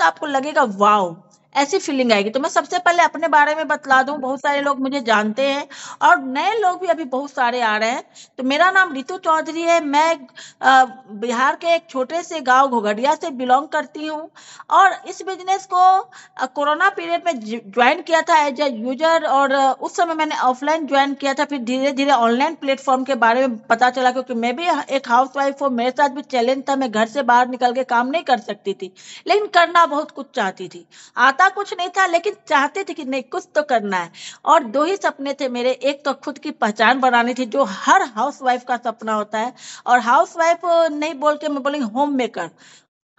तो आपको लगेगा वाओ, ऐसी फीलिंग आएगी। तो मैं सबसे पहले अपने बारे में बतला दूं, बहुत सारे लोग मुझे जानते हैं और नए लोग भी अभी बहुत सारे आ रहे हैं। तो मेरा नाम रितु चौधरी है। मैं बिहार के एक छोटे से गांव घोघडिया से बिलोंग करती हूँ और इस बिजनेस को कोरोना पीरियड में ज्वाइन किया था एज ए यूजर। और उस समय मैंने ऑफलाइन ज्वाइन किया था, फिर धीरे धीरे ऑनलाइन प्लेटफॉर्म के बारे में पता चला, क्योंकि मैं भी एक हाउस वाइफ हूँ, मेरे साथ भी चैलेंज था, मैं घर से बाहर निकल के काम नहीं कर सकती थी, लेकिन करना बहुत कुछ चाहती थी। आता कुछ नहीं था लेकिन चाहती थी कि नहीं कुछ तो करना है। और दो ही सपने थे मेरे, एक तो खुद की पहचान बनानी थी जो हर हाउस वाइफ का सपना होता है, और हाउस वाइफ नहीं बोल के मैं बोलेंगे होम मेकर,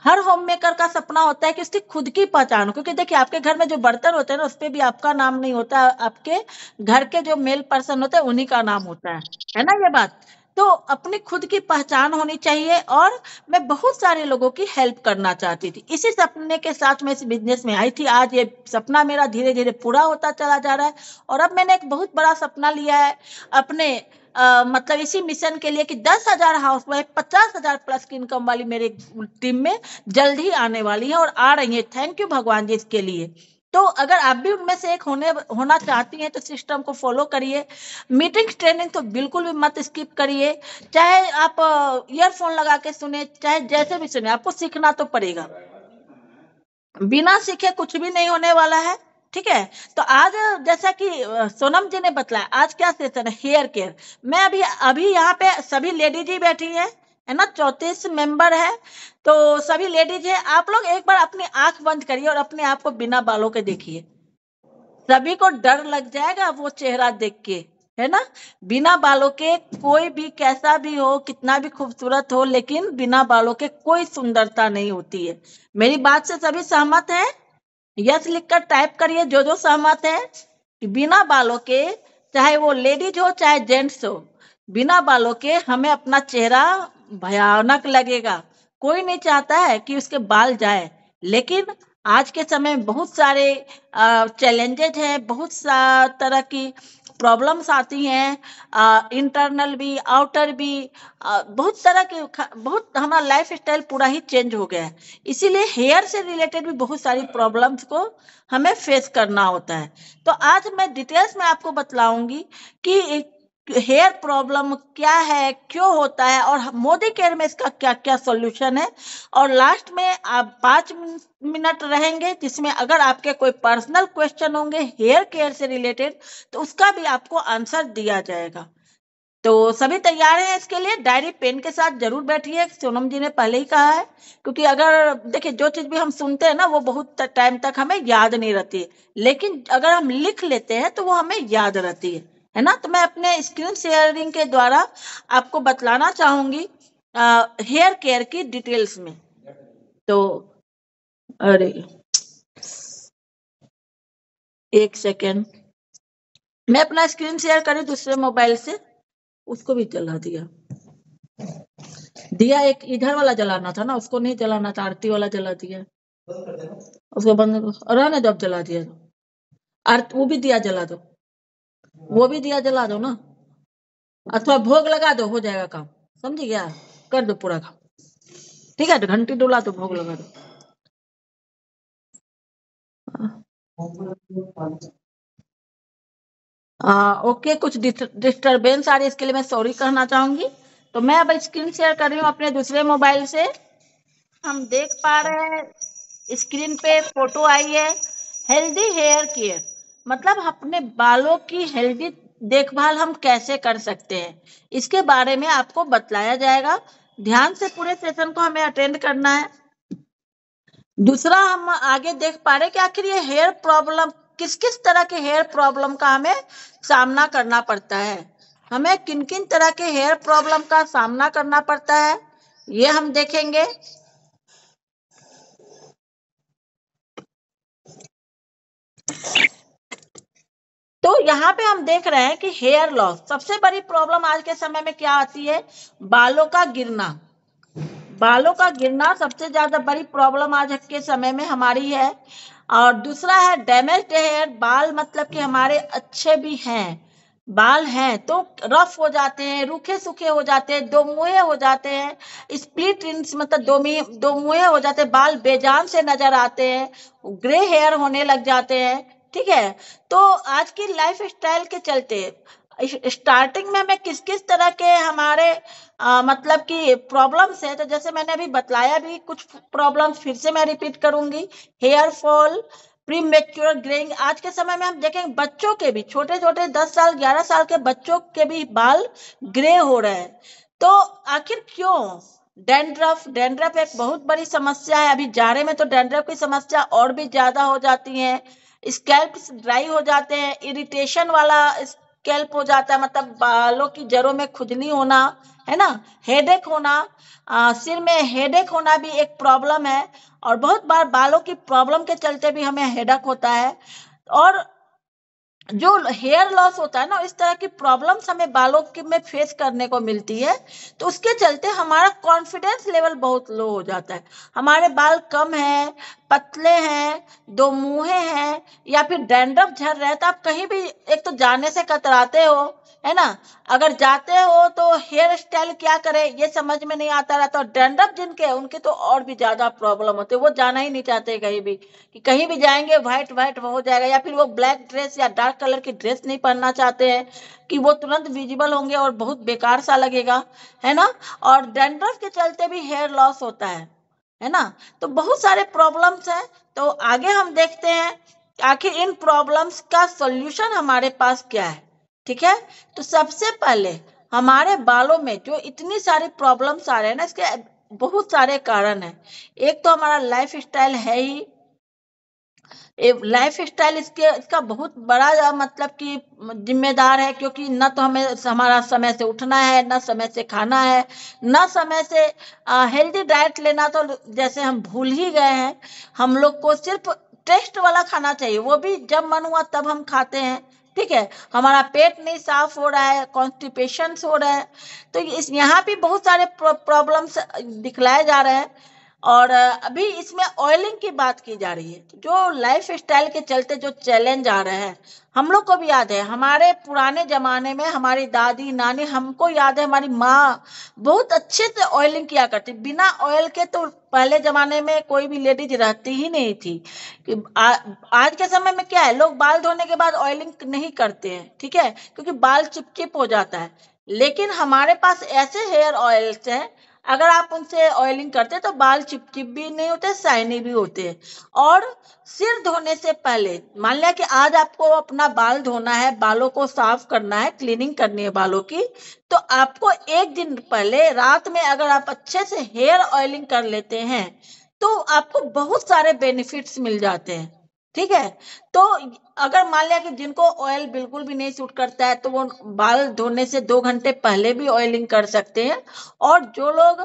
हर होम मेकर का सपना होता है कि उसकी खुद की पहचान हो। क्योंकि देखिए आपके घर में जो बर्तन होते हैं ना, उस पे भी आपका नाम नहीं होता, आपके घर के जो मेल पर्सन होते हैं उन्हीं का नाम होता है ना ये बात। तो अपनी खुद की पहचान होनी चाहिए, और मैं बहुत सारे लोगों की हेल्प करना चाहती थी। इसी सपने के साथ मैं इस बिजनेस में आई थी। आज ये सपना मेरा धीरे धीरे पूरा होता चला जा रहा है, और अब मैंने एक बहुत बड़ा सपना लिया है अपने मतलब इसी मिशन के लिए कि 10,000 हाउस वाइफ 50,000 प्लस की इनकम वाली मेरे टीम में जल्द ही आने वाली है, और आ रही है। थैंक यू भगवान जी इसके लिए। तो अगर आप भी उनमें से एक होना चाहती हैं तो सिस्टम को फॉलो करिए। मीटिंग ट्रेनिंग तो बिल्कुल भी मत स्किप करिए, चाहे आप ईयरफोन लगा के सुने, चाहे जैसे भी सुने, आपको सीखना तो पड़ेगा। बिना सीखे कुछ भी नहीं होने वाला है, ठीक है। तो आज जैसा कि सोनम जी ने बतलाया, आज क्या सेशन है, हेयर केयर। मैं अभी अभी यहाँ पे सभी लेडीज ही बैठी है ना, 34 मेंबर है, तो सभी लेडीज है। आप लोग एक बार अपनी आंख बंद करिए और अपने आप को बिना बालों के देखिए। सभी को डर लग जाएगा वो चेहरा देख के, है ना। बिना बालों के कोई भी कैसा भी हो, कितना भी खूबसूरत हो, लेकिन बिना बालों के कोई सुंदरता नहीं होती है। मेरी बात से सभी सहमत है? यस लिखकर टाइप करिए जो जो सहमत है कि बिना बालों के, चाहे वो लेडीज हो चाहे जेंट्स हो, बिना बालों के हमें अपना चेहरा भयानक लगेगा। कोई नहीं चाहता है कि उसके बाल जाए, लेकिन आज के समय में बहुत सारे चैलेंजेज हैं, बहुत तरह की प्रॉब्लम्स आती हैं, इंटरनल भी आउटर भी, बहुत तरह के बहुत हमारा लाइफ स्टाइल पूरा ही चेंज हो गया है। इसीलिए हेयर से रिलेटेड भी बहुत सारी प्रॉब्लम्स को हमें फेस करना होता है। तो आज मैं डिटेल्स में आपको बतलाऊंगी कि हेयर प्रॉब्लम क्या है, क्यों होता है, और मोदी केयर में इसका क्या क्या सॉल्यूशन है। और लास्ट में आप 5 मिनट रहेंगे जिसमें अगर आपके कोई पर्सनल क्वेश्चन होंगे हेयर केयर से रिलेटेड तो उसका भी आपको आंसर दिया जाएगा। तो सभी तैयार हैं इसके लिए? डायरी पेन के साथ जरूर बैठिए, सोनम जी ने पहले ही कहा है, क्योंकि अगर देखिए जो चीज भी हम सुनते हैं ना वो बहुत टाइम तक हमें याद नहीं रहती है, लेकिन अगर हम लिख लेते हैं तो वो हमें याद रहती है ना। तो मैं अपने स्क्रीन शेयरिंग के द्वारा आपको बतलाना चाहूंगी हेयर केयर की डिटेल्स में। तो अरे एक सेकेंड, मैं अपना स्क्रीन शेयर करूं दूसरे मोबाइल से, उसको भी जला दिया। दिया एक इधर वाला जलाना था ना, उसको नहीं जलाना था, आरती वाला जला दिया। उसको बंद रहने दो, अब जला दिया तो वो भी दिया जला दो, वो भी दिया जला दो ना, अथवा भोग लगा दो, हो जाएगा काम। समझी गया? कर दो पूरा काम, ठीक है। तो घंटी डोला तो भोग लगा दो। ओके, कुछ डिस्टरबेंस आ रही है, इसके लिए मैं सॉरी कहना चाहूंगी। तो मैं अब स्क्रीन शेयर कर रही हूँ अपने दूसरे मोबाइल से। हम देख पा रहे हैं स्क्रीन पे फोटो आई है, हेल्दी हेयर केयर, मतलब अपने बालों की हेल्दी देखभाल हम कैसे कर सकते हैं, इसके बारे में आपको बतलाया जाएगा। ध्यान से पूरे सेशन को हमें अटेंड करना है। दूसरा, हम आगे देख पा रहे कि आखिर ये हेयर प्रॉब्लम किस किस तरह के हेयर प्रॉब्लम का हमें सामना करना पड़ता है, हमें किन किन तरह के हेयर प्रॉब्लम का सामना करना पड़ता है, ये हम देखेंगे। तो यहाँ पे हम देख रहे हैं कि हेयर लॉस सबसे बड़ी प्रॉब्लम आज के समय में क्या आती है, बालों का गिरना। बालों का गिरना सबसे ज्यादा बड़ी प्रॉब्लम आज के समय में हमारी है। और दूसरा है डैमेज्ड हेयर, बाल मतलब कि हमारे अच्छे भी हैं बाल हैं तो रफ हो जाते हैं, रूखे सूखे हो जाते हैं, दो मुंहे हो जाते हैं, स्प्लिट इंस मतलब दो मुंहे हो जाते हैं, बाल बेजान से नजर आते हैं, ग्रे हेयर होने लग जाते हैं। ठीक है। तो आज की लाइफ स्टाइल के चलते स्टार्टिंग में हमें किस किस तरह के हमारे मतलब कि प्रॉब्लम्स है, तो जैसे मैंने अभी बतलाया भी कुछ प्रॉब्लम्स फिर से मैं रिपीट करूंगी। Hair fall, premature greying, आज के समय में हम देखेंगे बच्चों के भी, छोटे छोटे 10 साल 11 साल के बच्चों के भी बाल ग्रे हो रहे हैं। तो आखिर क्यों? डैंड्रफ, डैंड्रफ एक बहुत बड़ी समस्या है। अभी जाड़े में तो डैंड्रफ की समस्या और भी ज्यादा हो जाती है। स्कैल्प ड्राई हो जाते हैं, इरिटेशन वाला स्कैल्प हो जाता है, मतलब बालों की जड़ों में खुजली होना, है ना, हेडेक होना, सिर में हेडेक होना भी एक प्रॉब्लम है। और बहुत बार बालों की प्रॉब्लम के चलते भी हमें हेडेक होता है। और जो हेयर लॉस होता है ना, इस तरह की प्रॉब्लम्स हमें बालों के में फेस करने को मिलती है। तो उसके चलते हमारा कॉन्फिडेंस लेवल बहुत लो हो जाता है। हमारे बाल कम है, पतले हैं, दो मुंहे हैं, या फिर डैंड्रफ झड़ रहे हैं, तो आप कहीं भी एक तो जाने से कतराते हो, है ना। अगर जाते हो तो हेयर स्टाइल क्या करे ये समझ में नहीं आता रहता। और डैंड्रफ जिनके है उनके तो और भी ज्यादा प्रॉब्लम होते है, वो जाना ही नहीं चाहते कहीं भी, कि कहीं भी जाएंगे व्हाइट व्हाइट हो जाएगा, या फिर वो ब्लैक ड्रेस या डार्क कलर की ड्रेस नहीं पहनना चाहते हैं, कि वो तुरंत विजिबल होंगे और बहुत बेकार सा लगेगा, है ना। और डैंड्रफ के चलते भी हेयर लॉस होता है ना। तो बहुत सारे प्रॉब्लम्स हैं। तो आगे हम देखते हैं आखिर इन प्रॉब्लम्स का सॉल्यूशन हमारे पास क्या है। ठीक है। तो सबसे पहले हमारे बालों में जो इतनी सारी प्रॉब्लम्स आ रहे हैं ना, इसके बहुत सारे कारण हैं। एक तो हमारा लाइफ स्टाइल है ही, लाइफ स्टाइल इसके इसका बहुत बड़ा मतलब कि जिम्मेदार है, क्योंकि न तो हमें हमारा समय से उठना है, न समय से खाना है, न समय से हेल्दी डाइट लेना, तो जैसे हम भूल ही गए हैं। हम लोग को सिर्फ टेस्ट वाला खाना चाहिए, वो भी जब मन हुआ तब हम खाते हैं। ठीक है। हमारा पेट नहीं साफ हो रहा है, कॉन्स्टिपेशन हो रहा है। तो इस यहाँ भी बहुत सारे प्रॉब्लम्स दिखलाए जा रहे हैं। और अभी इसमें ऑयलिंग की बात की जा रही है, जो लाइफ स्टाइल के चलते जो चैलेंज आ रहे हैं। हम लोग को भी याद है, हमारे पुराने जमाने में हमारी दादी नानी, हमको याद है हमारी माँ बहुत अच्छे से ऑयलिंग किया करती। बिना ऑयल के तो पहले जमाने में कोई भी लेडीज रहती ही नहीं थी। आज के समय में क्या है, लोग बाल धोने के बाद ऑयलिंग नहीं करते हैं। ठीक है, क्योंकि बाल चिपचिप हो जाता है। लेकिन हमारे पास ऐसे हेयर ऑयल्स हैं, अगर आप उनसे ऑयलिंग करते तो बाल चिपचिप भी नहीं होते, शाइनी भी होते हैं। और सिर धोने से पहले, मान लिया कि आज आपको अपना बाल धोना है, बालों को साफ करना है, क्लीनिंग करनी है बालों की, तो आपको एक दिन पहले रात में अगर आप अच्छे से हेयर ऑयलिंग कर लेते हैं तो आपको बहुत सारे बेनिफिट्स मिल जाते हैं। ठीक है। तो अगर मान लिया कि जिनको ऑयल बिल्कुल भी नहीं सूट करता है, तो वो बाल धोने से 2 घंटे पहले भी ऑयलिंग कर सकते हैं। और जो लोग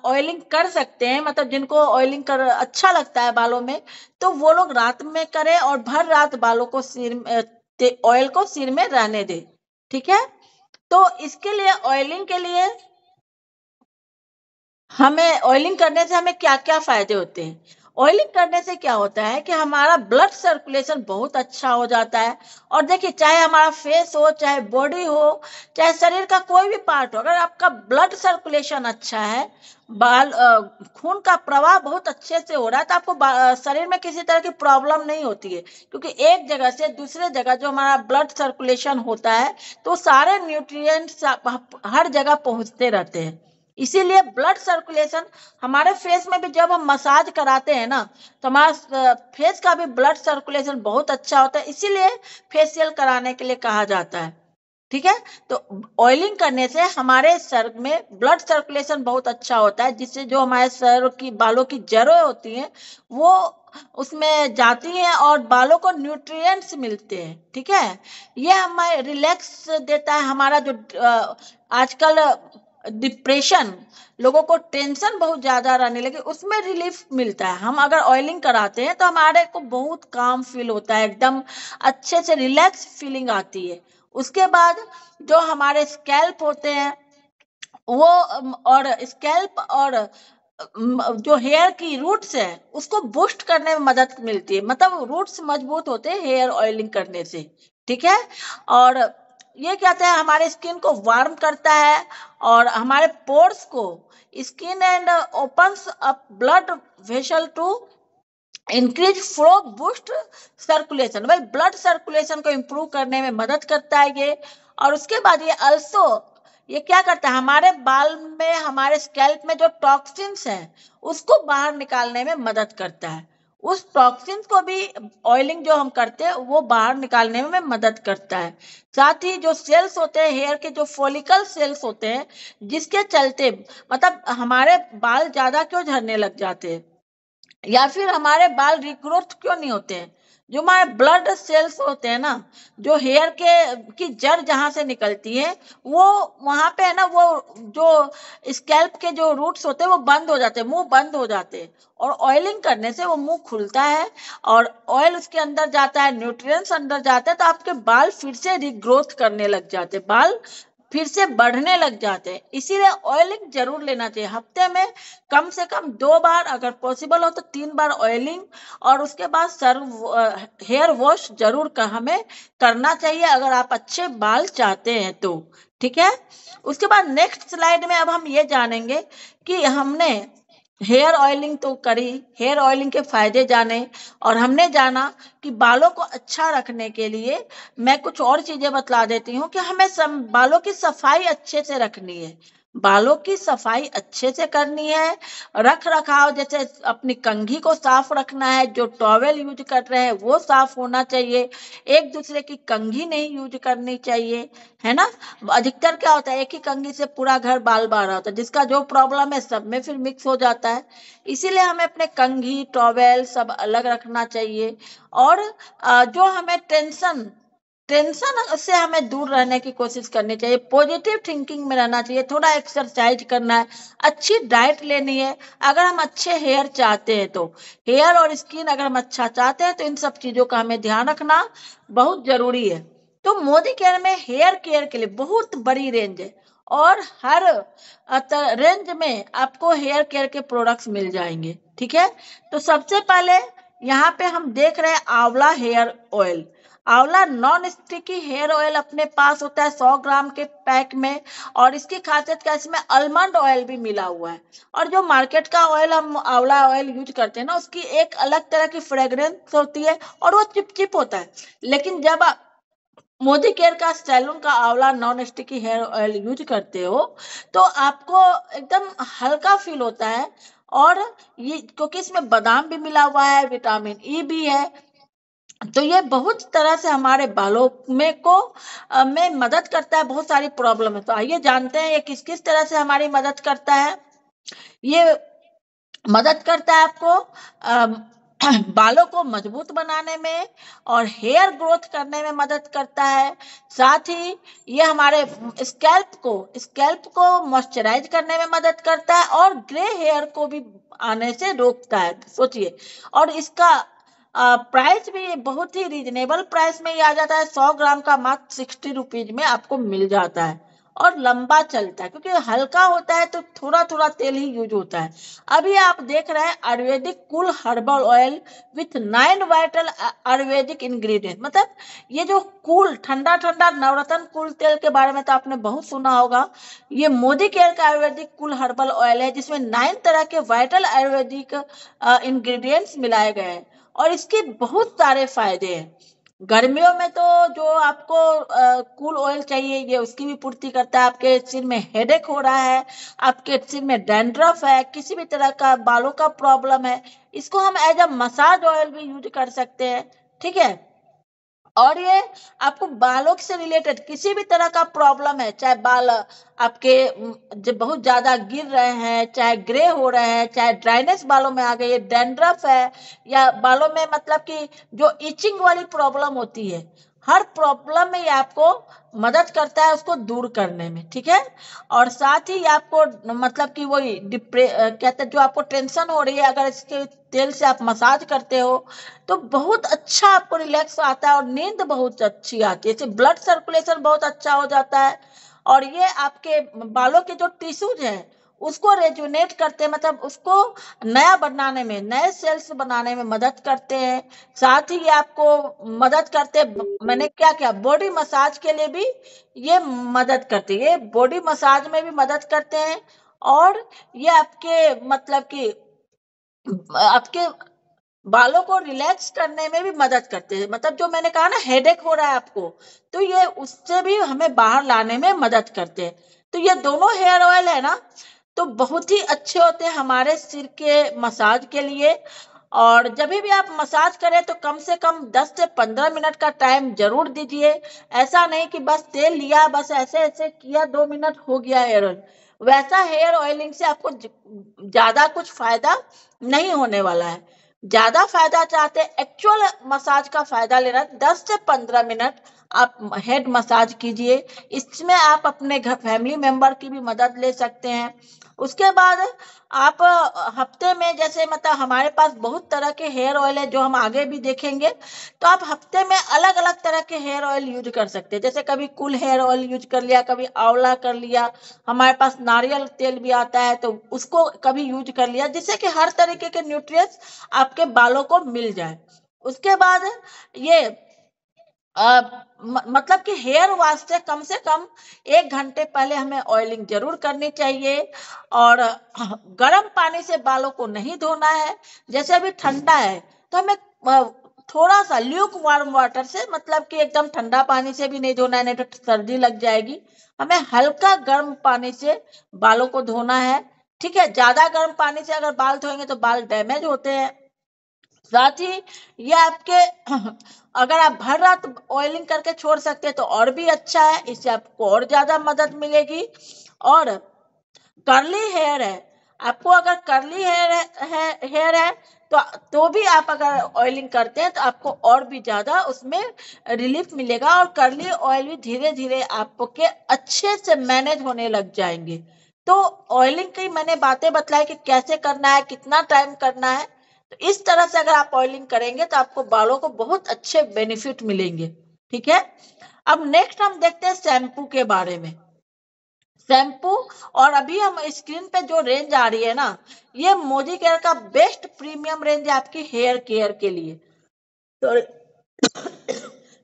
ऑयलिंग कर सकते हैं, मतलब जिनको ऑयलिंग कर अच्छा लगता है बालों में, तो वो लोग रात में करें और भर रात बालों को ऑयल को सिर में रहने दे। ठीक है। तो इसके लिए ऑयलिंग के लिए हमें ऑयलिंग करने से हमें क्या क्या फायदे होते हैं। ऑयलिंग करने से क्या होता है कि हमारा ब्लड सर्कुलेशन बहुत अच्छा हो जाता है। और देखिए, चाहे हमारा फेस हो, चाहे बॉडी हो, चाहे शरीर का कोई भी पार्ट हो, अगर आपका ब्लड सर्कुलेशन अच्छा है, बाल खून का प्रवाह बहुत अच्छे से हो रहा है, तो आपको शरीर में किसी तरह की प्रॉब्लम नहीं होती है। क्योंकि एक जगह से दूसरे जगह जो हमारा ब्लड सर्कुलेशन होता है, तो सारे न्यूट्रिएंट्स हर जगह पहुंचते रहते हैं। इसीलिए ब्लड सर्कुलेशन, हमारे फेस में भी जब हम मसाज कराते हैं ना, तो हमारा फेस का भी ब्लड सर्कुलेशन बहुत अच्छा होता है, इसीलिए फेशियल कराने के लिए कहा जाता है। ठीक है। तो ऑयलिंग करने से हमारे सर में ब्लड सर्कुलेशन बहुत अच्छा होता है, जिससे जो हमारे सर की बालों की जड़ें होती हैं वो उसमें जाती हैं और बालों को न्यूट्रिएंट्स मिलते हैं। ठीक है। ये हमें रिलैक्स देता है। हमारा जो आजकल डिप्रेशन, लोगों को टेंशन बहुत ज्यादा रहने लगे, उसमें रिलीफ मिलता है। हम अगर ऑयलिंग कराते हैं तो हमारे को बहुत काम फील होता है, एकदम अच्छे से रिलैक्स फीलिंग आती है। उसके बाद जो हमारे स्कैल्प होते हैं वो और स्कैल्प और जो हेयर की रूट्स है उसको बूस्ट करने में मदद मिलती है, मतलब रूट्स मजबूत होते हैं हेयर ऑयलिंग करने से। ठीक है। और ये कहते हैं हमारे स्किन को वार्म करता है और हमारे पोर्स को skin and opens up blood vessel to increase flow boost circulation, भाई ब्लड सर्कुलेशन को इम्प्रूव करने में मदद करता है ये। और उसके बाद ये अल्सो ये क्या करता है, हमारे बाल में हमारे स्कैल्प में जो टॉक्सिन्स हैं उसको बाहर निकालने में मदद करता है। उस टॉक्सिन्स को भी ऑयलिंग जो हम करते हैं वो बाहर निकालने में मदद करता है। साथ ही जो सेल्स होते हैं हेयर के, जो फॉलिकल सेल्स होते हैं जिसके चलते मतलब हमारे बाल ज्यादा क्यों झड़ने लग जाते हैं या फिर हमारे बाल रिग्रोथ क्यों नहीं होते हैं, जो हमारे ब्लड सेल्स होते हैं ना, जो हेयर के की जड़ जहां से निकलती है वो वहां पे है ना, वो जो स्कैल्प के जो रूट्स होते हैं वो बंद हो जाते हैं, मुंह बंद हो जाते हैं। और ऑयलिंग करने से वो मुंह खुलता है और ऑयल उसके अंदर जाता है, न्यूट्रिएंट्स अंदर जाता है, तो आपके बाल फिर से रिग्रोथ करने लग जाते हैं, बाल फिर से बढ़ने लग जाते हैं। इसीलिए ऑयलिंग जरूर लेना चाहिए, हफ्ते में कम से कम 2 बार, अगर पॉसिबल हो तो 3 बार ऑयलिंग, और उसके बाद हेयर वॉश जरूर हमें करना चाहिए अगर आप अच्छे बाल चाहते हैं तो। ठीक है, उसके बाद नेक्स्ट स्लाइड में अब हम ये जानेंगे कि हमने हेयर ऑयलिंग तो करी, हेयर ऑयलिंग के फायदे जाने, और हमने जाना कि बालों को अच्छा रखने के लिए मैं कुछ और चीजें बतला देती हूँ कि हमें बालों की सफाई अच्छे से रखनी है, बालों की सफाई अच्छे से करनी है। रख रखाव जैसे अपनी कंघी को साफ रखना है, जो टॉवेल यूज कर रहे हैं वो साफ होना चाहिए, एक दूसरे की कंघी नहीं यूज करनी चाहिए, है ना। अधिकतर क्या होता है, एक ही कंघी से पूरा घर बाल बाल रहा होता है, जिसका जो प्रॉब्लम है सब में फिर मिक्स हो जाता है। इसीलिए हमें अपने कंघी टॉवेल सब अलग रखना चाहिए। और जो हमें टेंशन टेंशन से हमें दूर रहने की कोशिश करनी चाहिए, पॉजिटिव थिंकिंग में रहना चाहिए, थोड़ा एक्सरसाइज करना है, अच्छी डाइट लेनी है। अगर हम अच्छे हेयर चाहते हैं तो, हेयर और स्किन अगर हम अच्छा चाहते हैं तो इन सब चीजों का हमें ध्यान रखना बहुत जरूरी है। तो मोदी केयर में हेयर केयर के लिए बहुत बड़ी रेंज है और हर रेंज में आपको हेयर केयर के प्रोडक्ट्स मिल जाएंगे। ठीक है, तो सबसे पहले यहाँ पे हम देख रहे हैं आंवला हेयर ऑयल। आंवला नॉन स्टिकी हेयर ऑयल अपने पास होता है 100 ग्राम के पैक में, और इसकी खासियत क्या है, इसमें आलमंड ऑयल भी मिला हुआ है। और जो मार्केट का ऑयल हम आंवला ऑयल यूज करते हैं ना, उसकी एक अलग तरह की फ्रेग्रेंस होती है और वो चिपचिप होता है। लेकिन जब आप मोदी केयर का सैलून का amla non sticky hair oil use करते हो तो आपको एकदम हल्का फील होता है। और ये क्योंकि इसमें बादाम भी मिला हुआ है, विटामिन ई भी है, तो ये बहुत तरह से हमारे बालों में मदद करता है। बहुत सारी प्रॉब्लम है, तो आइए जानते हैं ये किस किस तरह से हमारी मदद करता है। ये मदद करता है आपको बालों को मजबूत बनाने में और हेयर ग्रोथ करने में मदद करता है। साथ ही ये हमारे स्कैल्प को मॉइस्चराइज करने में मदद करता है और ग्रे हेयर को भी आने से रोकता है, सोचिए। और इसका प्राइस भी बहुत ही रीजनेबल प्राइस में ही आ जाता है, 100 ग्राम का मात्र 60 रुपीज में आपको मिल जाता है और लंबा चलता है, क्योंकि हल्का होता है तो थोड़ा थोड़ा तेल ही यूज होता है। अभी आप देख रहे हैं Ayurvedic cool herbal oil with 9 vital Ayurvedic ingredient, मतलब ये जो कूल ठंडा ठंडा नवरत्न कूल तेल के बारे में तो आपने बहुत सुना होगा। ये मोदी केयर का आयुर्वेदिक कूल हर्बल ऑयल है जिसमें 9 तरह के वाइटल आयुर्वेदिक इंग्रेडिएंट्स मिलाए गए हैं और इसके बहुत सारे फायदे हैं। गर्मियों में तो जो आपको कूल ऑयल चाहिए ये उसकी भी पूर्ति करता है। आपके सिर में हेडेक हो रहा है, आपके सिर में डैंड्रफ है, किसी भी तरह का बालों का प्रॉब्लम है, इसको हम एज अ मसाज ऑयल भी यूज कर सकते हैं। ठीक है, और ये आपको बालों से रिलेटेड किसी भी तरह का प्रॉब्लम है, चाहे बाल आपके जो बहुत ज्यादा गिर रहे हैं, चाहे ग्रे हो रहे हैं, चाहे ड्राइनेस बालों में आ गई है, डैंड्रफ है, या बालों में मतलब कि जो इचिंग वाली प्रॉब्लम होती है, हर प्रॉब्लम में ये आपको मदद करता है उसको दूर करने में। ठीक है, और साथ ही आपको मतलब कि वही कहते हैं जो आपको टेंशन हो रही है, अगर इसके तेल से आप मसाज करते हो तो बहुत अच्छा आपको रिलैक्स आता है और नींद बहुत अच्छी आती है, इससे ब्लड सर्कुलेशन बहुत अच्छा हो जाता है। और ये आपके बालों के जो टिश्यूज हैं उसको रेजुनेट करते हैं, मतलब उसको नया बनाने में, नए सेल्स बनाने में मदद करते हैं। साथ ही ये आपको मदद करते हैं, मैंने क्या क्या बॉडी मसाज के लिए भी ये मदद करती है, ये बॉडी मसाज में भी मदद करते हैं। और ये आपके मतलब कि आपके बालों को रिलैक्स करने में भी मदद करते हैं। मतलब जो मैंने कहा ना हेडेक हो रहा है आपको, तो ये उससे भी हमें बाहर लाने में मदद करते हैं। तो ये दोनों हेयर ऑयल है ना, तो बहुत ही अच्छे होते हैं हमारे सिर के मसाज के लिए। और जब भी आप मसाज करें तो कम से कम 10 से 15 मिनट का टाइम जरूर दीजिए। ऐसा नहीं कि बस तेल लिया, बस ऐसे ऐसे किया, 2 मिनट हो गया हेयर ऑयल। वैसा हेयर ऑयलिंग से आपको ज्यादा कुछ फायदा नहीं होने वाला है। ज्यादा फायदा चाहते हैं, एक्चुअल मसाज का फायदा लेना, 10 से 15 मिनट आप हेड मसाज कीजिए। इसमें आप अपने घर फैमिली मेंबर की भी मदद ले सकते हैं। उसके बाद आप हफ्ते में, जैसे मतलब हमारे पास बहुत तरह के हेयर ऑयल है जो हम आगे भी देखेंगे, तो आप हफ्ते में अलग अलग तरह के हेयर ऑयल यूज कर सकते हैं। जैसे कभी कूल हेयर ऑयल यूज कर लिया, कभी आंवला कर लिया, हमारे पास नारियल तेल भी आता है तो उसको कभी यूज कर लिया, जिससे कि हर तरीके के न्यूट्रिएंट्स आपके बालों को मिल जाए। उसके बाद ये मतलब कि हेयर वॉश से कम 1 घंटे पहले हमें ऑयलिंग जरूर करनी चाहिए। और गर्म पानी से बालों को नहीं धोना है। जैसे अभी ठंडा है तो हमें थोड़ा सा ल्यूक वार्म वाटर से, मतलब कि एकदम ठंडा पानी से भी नहीं धोना है, नहीं तो सर्दी लग जाएगी। हमें हल्का गर्म पानी से बालों को धोना है। ठीक है, ज्यादा गर्म पानी से अगर बाल धोएंगे तो बाल डैमेज होते हैं। साथ ही ये आपके अगर आप भर रात ऑयलिंग करके छोड़ सकते हैं तो और भी अच्छा है, इससे आपको और ज्यादा मदद मिलेगी। और कर्ली हेयर है, आपको अगर कर्ली हेयर है तो भी आप अगर ऑयलिंग करते हैं तो आपको और भी ज्यादा उसमें रिलीफ मिलेगा, और कर्ली ऑयल भी धीरे धीरे आपके अच्छे से मैनेज होने लग जाएंगे। तो ऑयलिंग की मैंने बातें बतलाई कि कैसे करना है, कितना टाइम करना है। तो इस तरह से अगर आप ऑयलिंग करेंगे तो आपको बालों को बहुत अच्छे बेनिफिट मिलेंगे। ठीक है, अब नेक्स्ट हम देखते हैं शैम्पू के बारे में। शैम्पू, और अभी हम स्क्रीन पे जो रेंज आ रही है ना, ये मोदी केयर का बेस्ट प्रीमियम रेंज है आपकी हेयर केयर के लिए। तो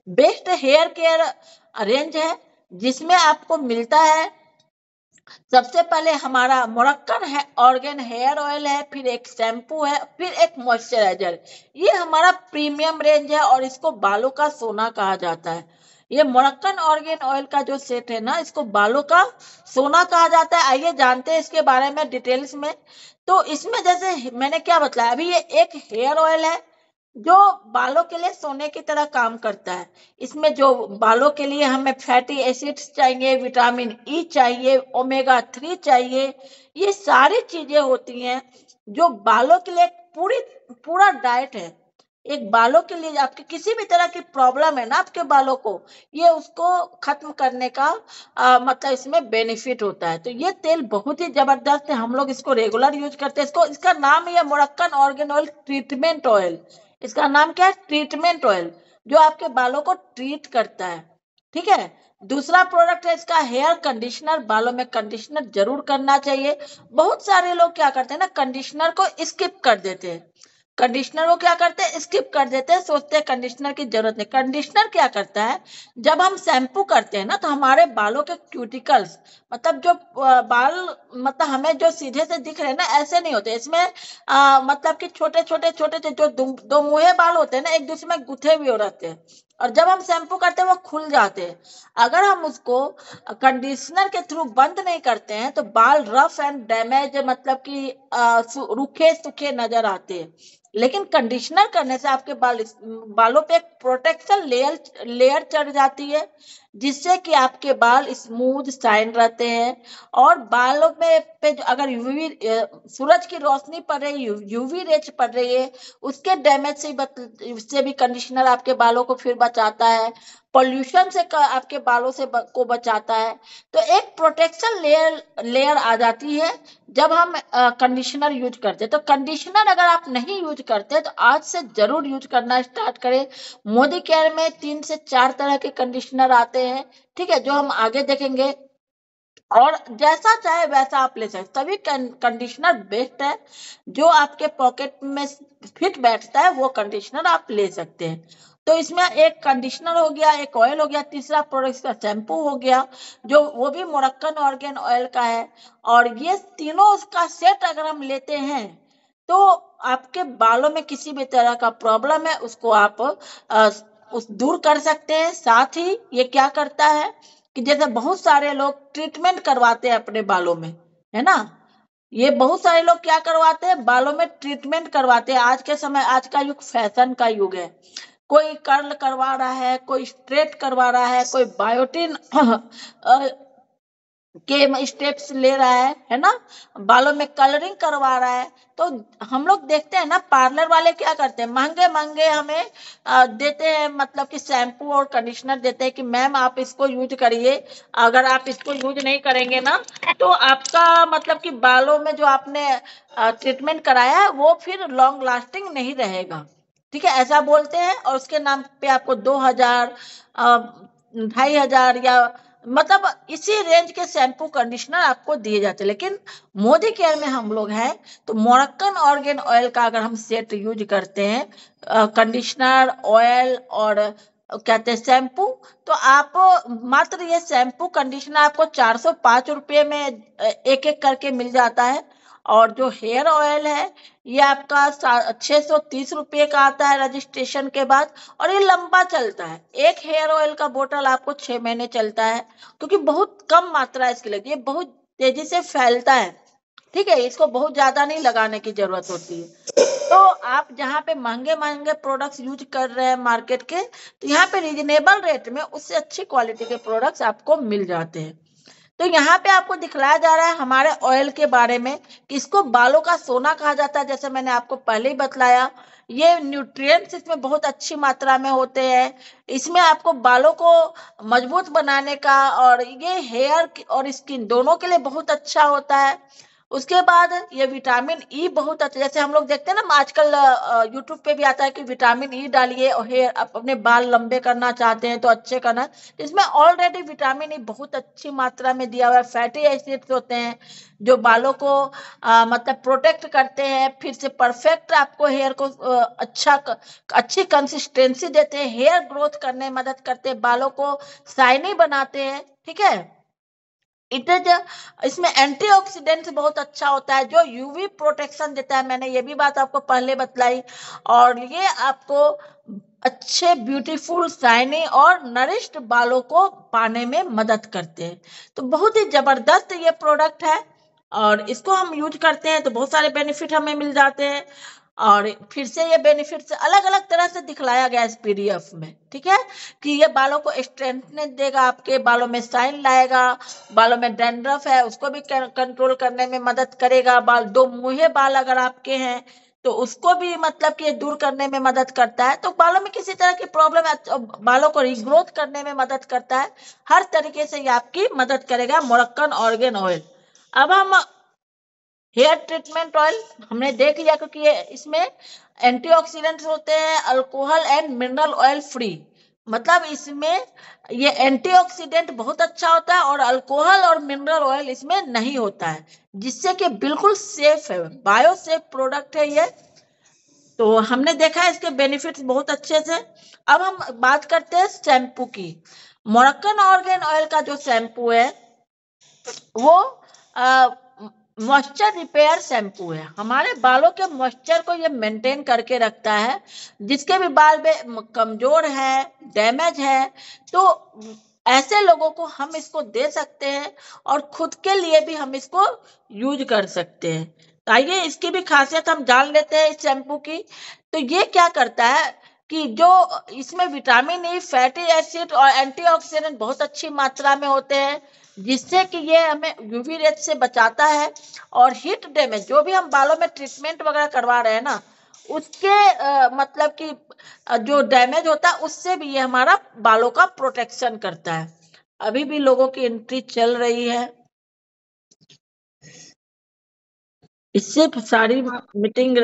बेस्ट हेयर केयर रेंज है, जिसमें आपको मिलता है सबसे पहले हमारा मोरक्कन है ऑर्गेन हेयर ऑयल है, फिर एक शैम्पू है, फिर एक मॉइस्चराइजर। ये हमारा प्रीमियम रेंज है और इसको बालों का सोना कहा जाता है। ये मोरक्कन ऑर्गेन ऑयल का जो सेट है ना, इसको बालों का सोना कहा जाता है। आइए जानते हैं इसके बारे में डिटेल्स में। तो इसमें जैसे मैंने क्या बताया, अभी ये एक हेयर ऑयल है जो बालों के लिए सोने की तरह काम करता है। इसमें जो बालों के लिए हमें फैटी एसिड्स चाहिए, विटामिन ई चाहिए, ओमेगा 3 चाहिए, ये सारी चीजें होती हैं जो बालों के लिए एक पूरा डाइट है। एक बालों के लिए, आपके किसी भी तरह की प्रॉब्लम है ना आपके बालों को, ये उसको खत्म करने का मतलब इसमें बेनिफिट होता है। तो ये तेल बहुत ही जबरदस्त है, हम लोग इसको रेगुलर यूज करते हैं। इसको, इसका नाम ही है Moroccan organ oil treatment oil. इसका नाम क्या है? ट्रीटमेंट ऑयल, जो आपके बालों को ट्रीट करता है। ठीक है, दूसरा प्रोडक्ट है इसका हेयर कंडीशनर। बालों में कंडीशनर जरूर करना चाहिए। बहुत सारे लोग क्या करते हैं ना, कंडीशनर को स्किप कर देते हैं। कंडीशनर को क्या करते हैं, स्किप कर देते हैं, सोचते हैं कंडीशनर की जरूरत नहीं। कंडीशनर क्या करता है, जब हम शैम्पू करते हैं ना तो हमारे बालों के क्यूटिकल्स, मतलब जो बाल, मतलब हमें जो सीधे से दिख रहे हैं ना, ऐसे नहीं होते। इसमें मतलब कि छोटे छोटे छोटे जो दो मुहे बाल होते हैं ना, एक दूसरे में गुथे हुए रहते हैं, और जब हम शैम्पू करते हैं वो खुल जाते हैं। अगर हम उसको कंडीशनर के थ्रू बंद नहीं करते हैं तो बाल रफ एंड डैमेज, मतलब कि रूखे सूखे नजर आते हैं। लेकिन कंडीशनर करने से आपके बालों पे एक प्रोटेक्शन लेयर चढ़ जाती है, जिससे कि आपके बाल स्मूथ शाइन रहते हैं। और बालों में पे अगर यूवी सूरज की रोशनी पड़ रही है, यूवी रेज पड़ रही है, उसके डैमेज से भी कंडीशनर आपके बालों को फिर बचाता है। पोल्यूशन से आपके बालों से को बचाता है। तो एक प्रोटेक्शन लेयर आ जाती है जब हम कंडीशनर यूज करते हैं। तो कंडीशनर अगर आप नहीं यूज करते तो आज से जरूर यूज करना स्टार्ट करें। मोदी केयर में 3 से 4 तरह के कंडीशनर आते हैं, ठीक है, जो हम आगे देखेंगे। और जैसा चाहे वैसा आप ले सकते, तभी कंडीशनर बेस्ट है। जो आपके पॉकेट में फिट बैठता है वो कंडीशनर आप ले सकते हैं। तो इसमें एक कंडीशनर हो गया, एक ऑयल हो गया, तीसरा प्रोडक्ट का शैम्पू हो गया, जो वो भी मोरक्कन ऑर्गेन ऑयल का है। और ये तीनों उसका सेट अगर हम लेते हैं तो आपके बालों में किसी भी तरह का प्रॉब्लम है उसको आप उस दूर कर सकते हैं। साथ ही ये क्या करता है कि जैसे बहुत सारे लोग ट्रीटमेंट करवाते हैं अपने बालों में, है ना। ये बहुत सारे लोग क्या करवाते हैं, बालों में ट्रीटमेंट करवाते हैं। आज के समय, आज का युग फैशन का युग है। कोई कर्ल करवा रहा है, कोई स्ट्रेट करवा रहा है, कोई बायोटिन के स्टेप्स ले रहा है ना, बालों में कलरिंग करवा रहा है। तो हम लोग देखते हैं ना, पार्लर वाले क्या करते हैं, महंगे महंगे हमें देते हैं, मतलब कि शैम्पू और कंडीशनर देते हैं कि मैम आप इसको यूज करिए। अगर आप इसको यूज नहीं करेंगे ना तो आपका मतलब कि बालों में जो आपने ट्रीटमेंट कराया है वो फिर लॉन्ग लास्टिंग नहीं रहेगा। ठीक है, ऐसा बोलते हैं। और उसके नाम पे आपको 2,000 2,500 या मतलब इसी रेंज के शैम्पू कंडीशनर आपको दिए जाते हैं। लेकिन मोदी केयर में हम लोग हैं तो मोरक्कन ऑर्गेन ऑयल का अगर हम सेट यूज करते हैं, कंडीशनर, ऑयल और कहते हैं शैम्पू, तो आप मात्र ये शैम्पू कंडीशनर आपको 405 रुपये में एक एक करके मिल जाता है। और जो हेयर ऑयल है ये आपका 630 रुपये का आता है रजिस्ट्रेशन के बाद। और ये लंबा चलता है, एक हेयर ऑयल का बोतल आपको 6 महीने चलता है, क्योंकि बहुत कम मात्रा इसकी लगती है, बहुत तेजी से फैलता है। ठीक है, इसको बहुत ज्यादा नहीं लगाने की जरूरत होती है। तो आप जहाँ पे महंगे महंगे प्रोडक्ट्स यूज कर रहे हैं मार्केट के, तो यहाँ पे रिजनेबल रेट में उससे अच्छी क्वालिटी के प्रोडक्ट्स आपको मिल जाते हैं। तो यहाँ पे आपको दिखलाया जा रहा है हमारे ऑयल के बारे में कि इसको बालों का सोना कहा जाता है। जैसे मैंने आपको पहले ही बतलाया, ये न्यूट्रिएंट्स इसमें बहुत अच्छी मात्रा में होते हैं। इसमें आपको बालों को मजबूत बनाने का, और ये हेयर और स्किन दोनों के लिए बहुत अच्छा होता है। उसके बाद ये विटामिन ई बहुत अच्छा, जैसे हम लोग देखते हैं ना आजकल यूट्यूब पे भी आता है कि विटामिन ई डालिए और हेयर, आप अपने बाल लंबे करना चाहते हैं तो अच्छे करना। इसमें ऑलरेडी विटामिन ई बहुत अच्छी मात्रा में दिया हुआ है। फैटी एसिड्स होते हैं जो बालों को मतलब प्रोटेक्ट करते हैं, फिर से परफेक्ट आपको हेयर को अच्छी कंसिस्टेंसी देते हैं, हेयर ग्रोथ करने में मदद करते हैं, बालों को शाइनी बनाते हैं। ठीक है, इट इज, इसमें एंटीऑक्सीडेंट्स बहुत अच्छा होता है जो यूवी प्रोटेक्शन देता है। मैंने ये भी बात आपको पहले बतलाई। और ये आपको अच्छे ब्यूटीफुल शाइनी और नरिश्ड बालों को पाने में मदद करते हैं। तो बहुत ही जबरदस्त ये प्रोडक्ट है, और इसको हम यूज करते हैं तो बहुत सारे बेनिफिट हमें मिल जाते हैं। और फिर से ये बेनिफिट्स अलग अलग तरह से दिखलाया गया इस पीडीएफ में। ठीक है, कि ये बालों को स्ट्रेंथनेस देगा, आपके बालों में शाइन लाएगा, बालों में डैंड्रफ है उसको भी कंट्रोल करने में मदद करेगा, बाल दो मुंहे बाल अगर आपके हैं तो उसको भी मतलब कि दूर करने में मदद करता है। तो बालों में किसी तरह की प्रॉब्लम है तो बालों को रिग्रोथ करने में मदद करता है। हर तरीके से ये आपकी मदद करेगा मोरक्कन ऑर्गेन ऑयल। अब हम हेयर ट्रीटमेंट ऑयल हमने देख लिया, क्योंकि ये इसमें एंटीऑक्सीडेंट्स होते हैं, alcohol and mineral oil free. मतलब इसमें ये एंटीऑक्सीडेंट बहुत अच्छा होता है और अल्कोहल और मिनरल ऑयल इसमें नहीं होता है, जिससे कि बिल्कुल सेफ है, बायो सेफ प्रोडक्ट है ये। तो हमने देखा है इसके बेनिफिट्स बहुत अच्छे से। अब हम बात करते हैं शैम्पू की। मोरक्कन ऑर्गेन ऑयल का जो शैम्पू है वो मॉइस्चर रिपेयर शैम्पू है। हमारे बालों के मॉइस्चर को ये मेंटेन करके रखता है। जिसके भी बाल में कमजोर है, डैमेज है, तो ऐसे लोगों को हम इसको दे सकते हैं और खुद के लिए भी हम इसको यूज कर सकते हैं। तो आइए इसकी भी खासियत हम जान लेते हैं इस शैम्पू की। तो ये क्या करता है कि जो इसमें विटामिन ई, फैटी एसिड और एंटीऑक्सीडेंट बहुत अच्छी मात्रा में होते हैं, जिससे कि ये हमें यूवी रेज से बचाता है। और हीट डैमेज, जो भी हम बालों में ट्रीटमेंट वगैरह करवा रहे हैं ना, उसके मतलब कि जो डैमेज होता है उससे भी ये हमारा बालों का प्रोटेक्शन करता है। अभी भी लोगों की एंट्री चल रही है, इससे सारी आप मीटिंग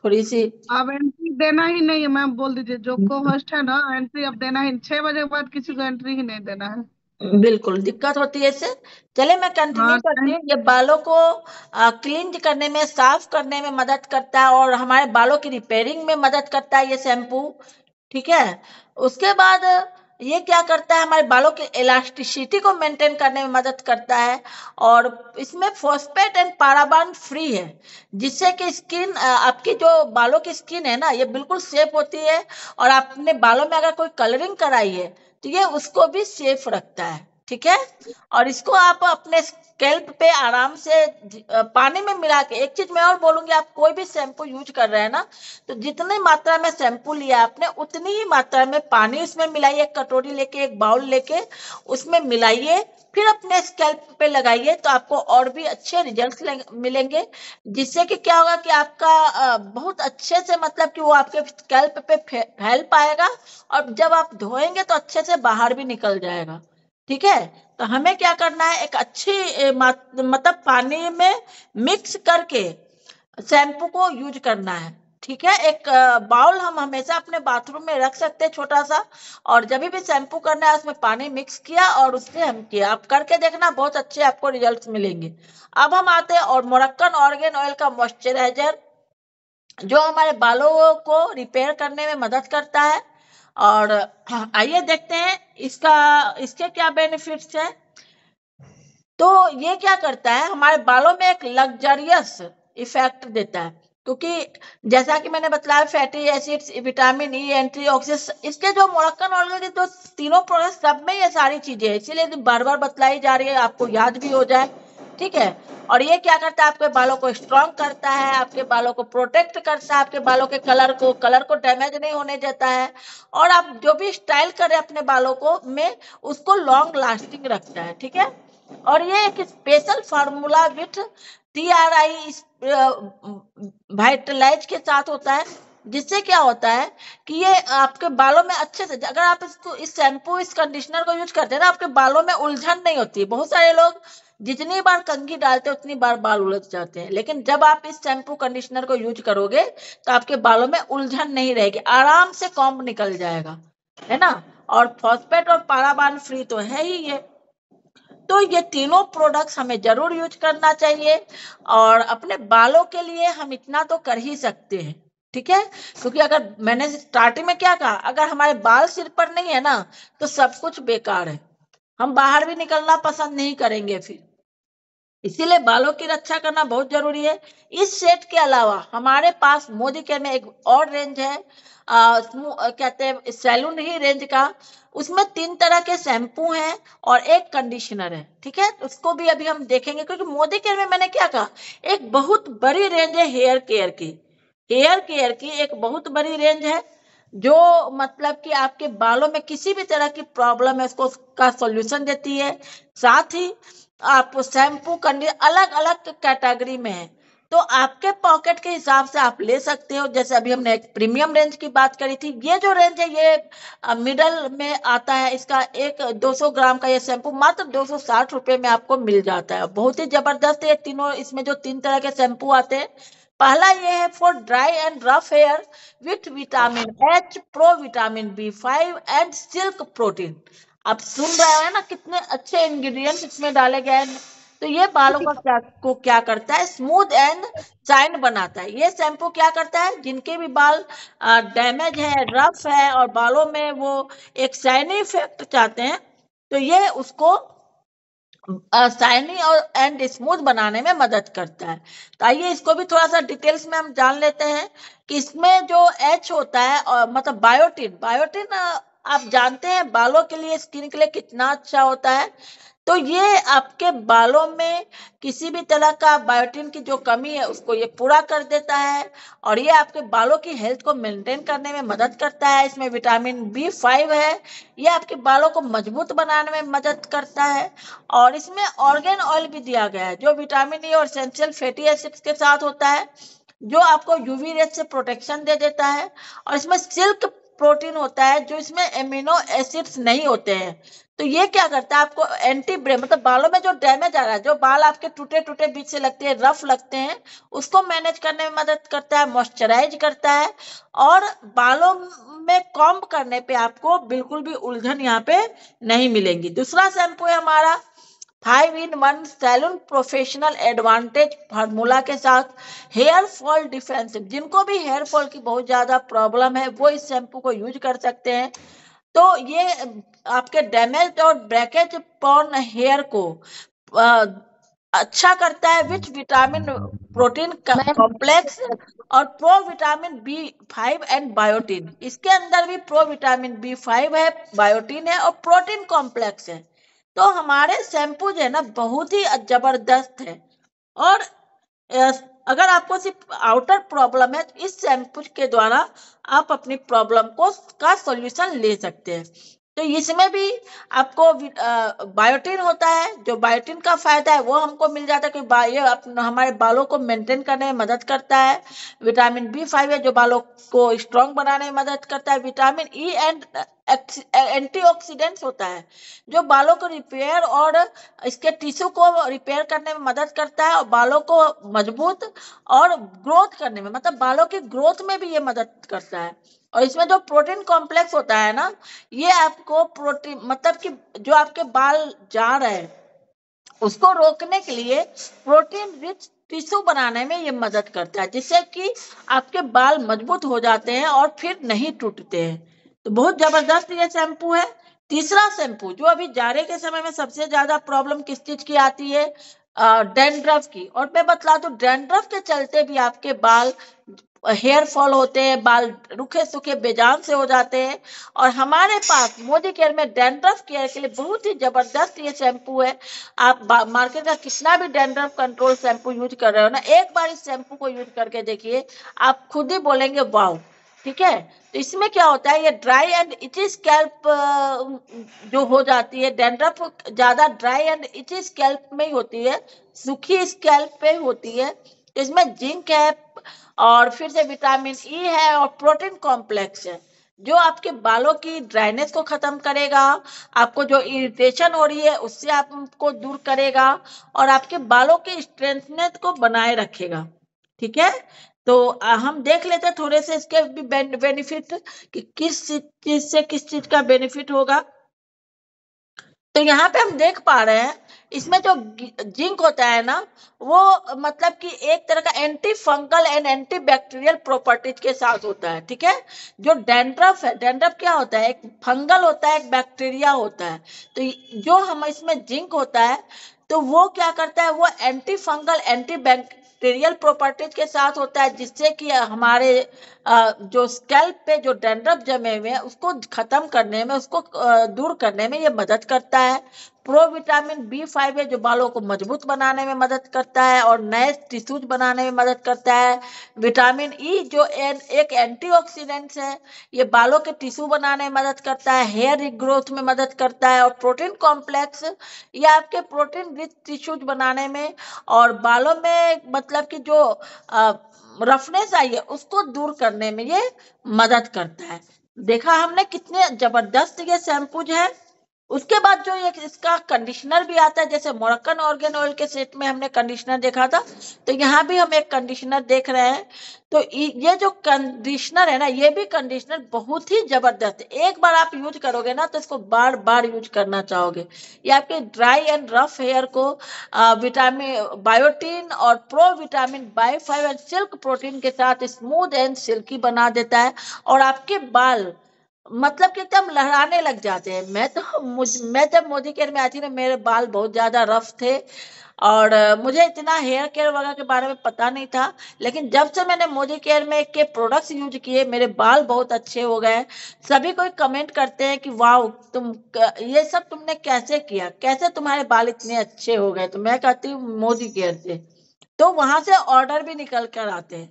थोड़ी सी। आप एंट्री देना ही नहीं है मैम, बोल दीजिए जो को होस्ट है ना, एंट्री अब देना ही, 6 बजे के बाद किसी को एंट्री ही नहीं देना है। बिल्कुल दिक्कत होती है इससे। चलिए मैं कंटिन्यू हाँ करती हूँ। ये बालों को क्लींज करने में, साफ करने में मदद करता है और हमारे बालों की रिपेयरिंग में मदद करता है ये शैम्पू। ठीक है। उसके बाद ये क्या करता है, हमारे बालों की इलास्टिसिटी को मेंटेन करने में मदद करता है। और इसमें फॉस्फेट एंड पाराबान फ्री है, जिससे कि स्किन, आपकी जो बालों की स्किन है ना, ये बिल्कुल सेफ होती है। और आपने बालों में अगर कोई कलरिंग कराई है तो ये उसको भी सेफ रखता है। ठीक है। और इसको आप अपने स्कैल्प पे आराम से पानी में मिला के, एक चीज मैं और बोलूंगी, आप कोई भी शैम्पू यूज कर रहे हैं ना, तो जितनी मात्रा में शैम्पू लिया आपने उतनी ही मात्रा में पानी उसमें मिलाइए। एक कटोरी लेके, एक बाउल लेके उसमें मिलाइए, फिर अपने स्कैल्प पे लगाइए, तो आपको और भी अच्छे रिजल्ट मिलेंगे। जिससे कि क्या होगा कि आपका बहुत अच्छे से, मतलब कि वो आपके स्कैल्प पे फैल पाएगा। और जब आप धोएंगे तो अच्छे से बाहर भी निकल जाएगा। ठीक है। तो हमें क्या करना है, एक अच्छी मतलब पानी में मिक्स करके शैम्पू को यूज करना है। ठीक है। एक बाउल हम हमेशा अपने बाथरूम में रख सकते हैं, छोटा सा। और जब भी शैम्पू करना है उसमें पानी मिक्स किया और उससे हम किया, आप करके देखना, बहुत अच्छे आपको रिजल्ट्स मिलेंगे। अब हम आते हैं और मोरक्कन ऑर्गेन ऑयल का मॉइस्चराइजर, जो हमारे बालों को रिपेयर करने में मदद करता है। और आइए देखते हैं इसका, इसके क्या बेनिफिट्स है। तो ये क्या करता है, हमारे बालों में एक लग्जरियस इफेक्ट देता है। क्योंकि जैसा कि मैंने बताया, fatty acids, vitamin E, antioxidants, इसके जो मोरक्कन ऑयल के जो तीनों प्रोडक्ट, सब में ये सारी चीजें हैं, इसीलिए बार बार बतलाई जा रही है, आपको याद भी हो जाए। ठीक है। और ये क्या करता है, आपके बालों को स्ट्रांग करता है, आपके बालों को प्रोटेक्ट करता है, आपके बालों के कलर को डैमेज नहीं होने देता है। और आप जो भी स्टाइल करें अपने बालों को में, उसको लॉन्ग लास्टिंग रखता है। ठीक है। और ये एक स्पेशल फार्मूला विथ TRI वाइटलाइज के साथ होता है। जिससे क्या होता है कि ये आपके बालों में अच्छे से, अगर आप इसको, इस शैम्पू, इस कंडीशनर को यूज करते हैं ना, आपके बालों में उलझन नहीं होती। बहुत सारे लोग जितनी बार कंघी डालते हैं उतनी बार बाल उलझ जाते हैं, लेकिन जब आप इस शैम्पू कंडीशनर को यूज करोगे तो आपके बालों में उलझन नहीं रहेगी, आराम से कॉम्ब निकल जाएगा, है ना। और फॉस्फेट और पाराबान फ्री तो है ही ये। तो ये तीनों प्रोडक्ट्स हमें जरूर यूज करना चाहिए। और अपने बालों के लिए हम इतना तो कर ही सकते हैं। ठीक है। क्योंकि अगर मैंने स्टार्टिंग में क्या कहा, अगर हमारे बाल सिर पर नहीं है ना, तो सब कुछ बेकार है, हम बाहर भी निकलना पसंद नहीं करेंगे फिर। इसीलिए बालों की रक्षा करना बहुत जरूरी है। इस सेट के अलावा हमारे पास मोदी केयर में एक और रेंज है, कहते हैं सैलून ही रेंज का। उसमें 3 तरह के शैम्पू हैं और एक कंडीशनर है। ठीक है। उसको भी अभी हम देखेंगे, क्योंकि मोदी केयर में मैंने क्या कहा, एक बहुत बड़ी रेंज है हेयर केयर की। हेयर केयर की एक बहुत बड़ी रेंज है, जो मतलब कि आपके बालों में किसी भी तरह की प्रॉब्लम है उसको, उसका सॉल्यूशन देती है। साथ ही आप शैम्पू कंडीशनर अलग अलग कैटेगरी में है, तो आपके पॉकेट के हिसाब से आप ले सकते हो। जैसे अभी हमने एक प्रीमियम रेंज की बात करी थी, ये जो रेंज है ये मिडल में आता है। इसका एक 200 ग्राम का ये शैम्पू मात्र 260 रुपए में आपको मिल जाता है। बहुत ही जबरदस्त है ये तीनों, इसमें जो 3 तरह के शैम्पू आते हैं। पहला ये है for dry and rough hair with vitamin H, pro vitamin B5 and silk protein. आप सुन रहे हैं ना कितने अच्छे इंग्रेडिएंट्स इसमें डाले गए हैं। तो ये बालों का क्या करता है, स्मूथ एंड शाइन बनाता है। ये शैम्पू क्या करता है, जिनके भी बाल डैमेज है, रफ है, और बालों में वो एक शाइनी इफेक्ट चाहते हैं, तो ये उसको शाइनी और एंड स्मूथ बनाने में मदद करता है। तो आइए इसको भी थोड़ा सा डिटेल्स में हम जान लेते हैं कि इसमें जो H होता है, और मतलब बायोटिन, बायोटिन आप जानते हैं बालों के लिए, स्किन के लिए कितना अच्छा होता है। तो ये आपके बालों में किसी भी तरह का बायोटिन की जो कमी है उसको ये पूरा कर देता है। और ये आपके बालों की हेल्थ को मेंटेन करने में मदद करता है। इसमें विटामिन B5 है, ये आपके बालों को मजबूत बनाने में मदद करता है। और इसमें ऑर्गेन ऑयल भी दिया गया है, जो विटामिन ई और एसेंशियल फैटी एसिड्स के साथ होता है, जो आपको यूवी रेज से प्रोटेक्शन दे देता है। और इसमें सिल्क प्रोटीन होता है जो इसमें एमिनो एसिड्स नहीं होते हैं। तो ये क्या करता है, आपको एंटी ब्रेक मतलब बालों में जो डैमेज आ रहा है, जो बाल आपके टूटे टूटे बीच से लगते हैं, रफ लगते हैं, उसको मैनेज करने में मदद करता है, मॉइस्चराइज करता है, और बालों में कॉम्ब करने पे आपको बिल्कुल भी उलझन यहाँ पे नहीं मिलेंगी। दूसरा शैम्पू है हमारा 5-in-1 salon professional advantage formula के साथ हेयर फॉल डिफेंसिव। जिनको भी हेयर फॉल की बहुत ज्यादा प्रॉब्लम है वो इस शैम्पू को यूज कर सकते हैं। तो ये आपके डैमेज और ब्रेकेज पॉन हेयर को अ, अच्छा करता है, विच विटामिन प्रोटीन कॉम्प्लेक्स और pro vitamin B5 and biotin. इसके अंदर भी प्रो विटामिन B5 है, बायोटीन है और प्रोटीन कॉम्प्लेक्स है। तो हमारे शैम्पू जो है ना बहुत ही जबरदस्त है। और अगर आपको सिर्फ आउटर प्रॉब्लम है तो इस शैम्पू के द्वारा आप अपनी प्रॉब्लम को का सॉल्यूशन ले सकते हैं। तो इसमें भी आपको बायोटीन होता है, जो बायोटीन का फायदा है वो हमको मिल जाता है कि ये हमारे बालों को मेंटेन करने में मदद करता है। विटामिन B5 है जो बालों को स्ट्रांग बनाने में मदद करता है। विटामिन ई एंड एंटीऑक्सीडेंट्स होता है जो बालों को रिपेयर और इसके टिश्यू को रिपेयर करने में मदद करता है और बालों को मजबूत और ग्रोथ करने में, मतलब बालों की ग्रोथ में भी ये मदद करता है। और इसमें जो प्रोटीन कॉम्प्लेक्स होता है ना, ये आपको प्रोटीन मतलब कि जो आपके बाल जा रहे हैं उसको रोकने के लिए प्रोटीन रिच टिश्यू बनाने में ये मदद करता है, जिससे कि आपके बाल मजबूत हो जाते हैं और फिर नहीं टूटते हैं। तो बहुत जबरदस्त ये शैम्पू है। तीसरा शैम्पू जो अभी जाड़े के समय में सबसे ज्यादा प्रॉब्लम किस चीज की आती है, डैंड्रफ की। और मैं बतला दूं डैंड्रफ के चलते भी आपके बाल हेयर फॉल होते हैं, बाल रूखे सूखे बेजान से हो जाते हैं। और हमारे पास मोदी केयर में डैंड्रफ केयर के लिए बहुत ही जबरदस्त ये शैम्पू है। आप मार्केट का कितना भी डैंड्रफ कंट्रोल शैम्पू यूज कर रहे हो ना, एक बार इस शैम्पू को यूज करके देखिए, आप खुद ही बोलेंगे वाओ। ठीक है, तो इसमें क्या होता है, ये ड्राई एंड इची स्कैल्प जो हो जाती है, डैंड्रफ ज्यादा ड्राई एंड इची स्कैल्प में ही होती है, सूखी स्कैल्प पे होती है। इसमें जिंक है और फिर से विटामिन ई है और प्रोटीन कॉम्प्लेक्स है जो आपके बालों की ड्राइनेस को खत्म करेगा, आपको जो इरिटेशन हो रही है उससे आपको दूर करेगा और आपके बालों के स्ट्रेंथनेस को बनाए रखेगा। ठीक है, तो हम देख लेते हैं थोड़े से इसके भी बेनिफिट कि किस चीज से किस चीज का बेनिफिट होगा। तो यहाँ पे हम देख पा रहे हैं इसमें जो जिंक होता है ना, वो मतलब कि एक तरह का anti fungal and anti bacterial properties के साथ होता है। ठीक है, जो डैंड्रफ है, डैंड्रफ क्या होता है, एक फंगल होता है, एक बैक्टीरिया होता है। तो जो हम इसमें जिंक होता है तो वो क्या करता है, वो anti fungal anti bacterial properties के साथ होता है, जिससे कि हमारे जो स्कैल्प पे जो डैंड्रफ जमे हुए हैं उसको खत्म करने में, उसको दूर करने में ये मदद करता है। प्रो विटामिन B5 है जो बालों को मजबूत बनाने में मदद करता है और नए टिश्यूज बनाने में मदद करता है। विटामिन ई जो एक एंटीऑक्सीडेंट है, ये बालों के टिश्यू बनाने में मदद करता है, हेयर रिग्रोथ में मदद करता है। और प्रोटीन कॉम्प्लेक्स ये आपके प्रोटीन रिच टिश्यूज बनाने में और बालों में मतलब कि जो रफनेस आई है उसको दूर करने में ये मदद करता है। देखा हमने कितने जबरदस्त ये शैम्पूज है। उसके बाद जो एक इसका कंडीशनर भी आता है, जैसे मोरक्कन ऑर्गेन ऑयल के सेट में हमने कंडीशनर देखा था, तो यहाँ भी हम एक कंडीशनर देख रहे हैं। तो ये जो कंडीशनर है ना, ये भी कंडीशनर बहुत ही जबरदस्त है। एक बार आप यूज करोगे ना तो इसको बार बार यूज करना चाहोगे। ये आपके ड्राई एंड रफ हेयर को विटामिन बायोटीन और pro vitamin B5 and silk protein के साथ स्मूथ एंड सिल्की बना देता है और आपके बाल मतलब कि एकदम लहराने लग जाते हैं। मैं जब मोदी केयर में आई थी ना, मेरे बाल बहुत ज्यादा रफ थे और मुझे इतना हेयर केयर वगैरह के बारे में पता नहीं था। लेकिन जब से मैंने मोदी केयर में के प्रोडक्ट्स यूज किए, मेरे बाल बहुत अच्छे हो गए। सभी कोई कमेंट करते हैं कि वाह तुम ये सब तुमने कैसे किया, कैसे तुम्हारे बाल इतने अच्छे हो गए। तो मैं कहती हूँ मोदी केयर से। तो वहां से ऑर्डर भी निकल कर आते हैं।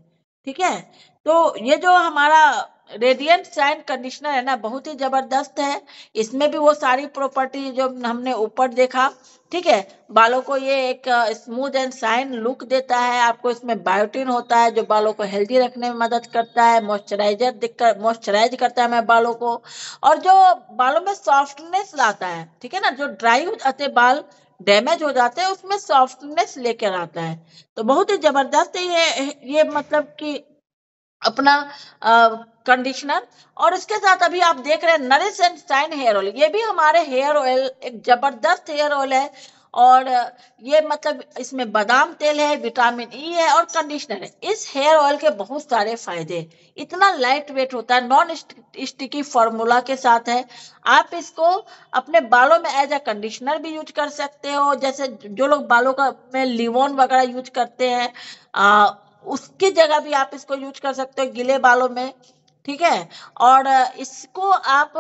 ठीक है, तो ये जो हमारा रेडिएंट शाइन कंडीशनर है ना, बहुत ही जबरदस्त है। इसमें भी वो सारी प्रॉपर्टी जो हमने ऊपर देखा, ठीक है। बालों को ये एक स्मूथ एंड शाइन लुक देता है। आपको इसमें बायोटिन होता है जो बालों को हेल्दी रखने में मदद करता है, मॉइस्चराइज करता है हमारे बालों को, और जो बालों में सॉफ्टनेस लाता है, ठीक है ना। जो ड्राई हो जाते बाल, डैमेज हो जाते हैं, उसमें सॉफ्टनेस लेकर आता है। तो बहुत ही जबरदस्त है ये मतलब कि अपना कंडीशनर। और इसके साथ अभी आप देख रहे हैं nourish and shine hair oil, ये भी हमारे हेयर ऑयल एक जबरदस्त हेयर ऑयल है। और ये मतलब इसमें बादाम तेल है, विटामिन ई है और कंडीशनर है। इस हेयर ऑयल के बहुत सारे फायदे, इतना लाइट वेट होता है, नॉन स्टिकी फॉर्मूला के साथ है। आप इसको अपने बालों में एज अ कंडीशनर भी यूज कर सकते हो, जैसे जो लोग बालों का में लिवोन वगैरह यूज करते हैं, उसकी जगह भी आप इसको यूज कर सकते हो गीले बालों में, ठीक है। और इसको आप